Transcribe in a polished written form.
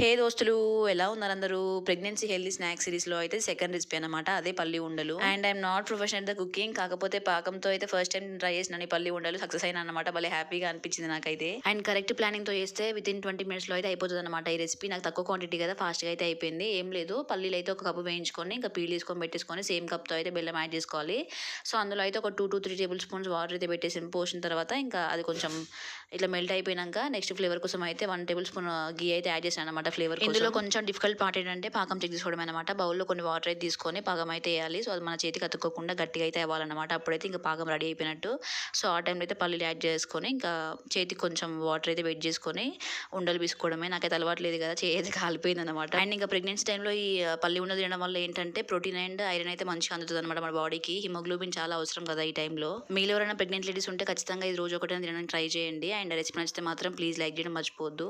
హే దోస్తులు, ఎలా ఉన్నారు అందరూ? ప్రెగ్నెన్సీ హెల్తీ స్నాక్ సిరీస్ లో అయితే సెకండ్ రెసిపీ అనమాట, అదే పల్లి ఉండలు. And I'm not professional the cooking, కాకపోతే పాకంతో అయితే ఫస్ట్ టైం ట్రై చేసిన ఈ పల్లి ఉండలు సక్సెస్ అయినా అనమాట. భలే హ్యాపీగా అనిపించింది నాకైతే. అండ్ కరెక్ట్ ప్లానింగ్ తో చేస్తే విత్ ఇన్ 20 minutes లో అయితే అయిపోతుంది అనమాట ఈ రెసిపీ. నాకు తక్కువ క్వాంటిటీ కదా, ఫాస్ట్ గా అయితే అయిపోయింది. ఏం లేదు, పల్లీలు అయితే ఒక కప్పు వేయించుకొని ఇంకా పీల్ తీసుకొని పెట్టేసుకొని సేమ్ కప్ తో అయితే బెల్లం యాడ్ చేసుకోవాలి. సో అందులో అయితే ఒక 2 to 3 tablespoons వాటర్ అయితే పెట్టేసి పోసిన తర్వాత ఇంకా అది కొంచెం ఇట్లా మెల్ట్ అయిపోయినాక నెక్స్ట్ ఫ్లేవర్ కోసం అయితే 1 tablespoon గీ అయితే యాడ్ చేశాను అనమాట ఫ్లేవర్. ఇందులో కొంచెం డిఫికల్ట్ పార్ట్ ఏంటంటే పాకం చెక్ చేసుకోవడం అనమాట. బౌల్లో కొన్ని వాటర్ అయితే తీసుకొని పాకం అయితే వేయాలి. సో అది మన చేతికి అతుక్కోకుండా గట్టిగా అయితే అవ్వాలన్నమాట. అప్పుడైతే ఇంకా పాకం రెడీ అయిపోయినట్టు. సో ఆ టైంలో అయితే పల్లీలు యాడ్ చేసుకొని ఇంకా చేతికి కొంచెం వాటర్ అయితే వెయిట్ చేసుకొని ఉండలు తీసుకోవడమే. నాకైతే అలవాటు లేదు కదా, చేయి అయితే కాలిపోయింది అనమాట. అండ్ ఇంకా ప్రెగ్నెన్సీ టైంలో ఈ పల్లి ఉండలు తినడం వల్ల ఏంటంటే ప్రోటీన్ అండ్ ఐరన్ అయితే మంచిగా అందుతుంది అనమాట మన బాడీకి. హిమోగ్లోబిన్ చాలా అవసరం కదా ఈ టైంలో. మీలో ఎవరైనా ప్రెగ్నెంట్ లేడీస్ ఉంటే ఖచ్చితంగా ఇది రోజు ఒకటి తినడానికి ట్రై చేయండి. అండ్ రెసిపీ నచ్చితే మాత్రం ప్లీజ్ లైక్ చేయడం మర్చిపోవద్దు.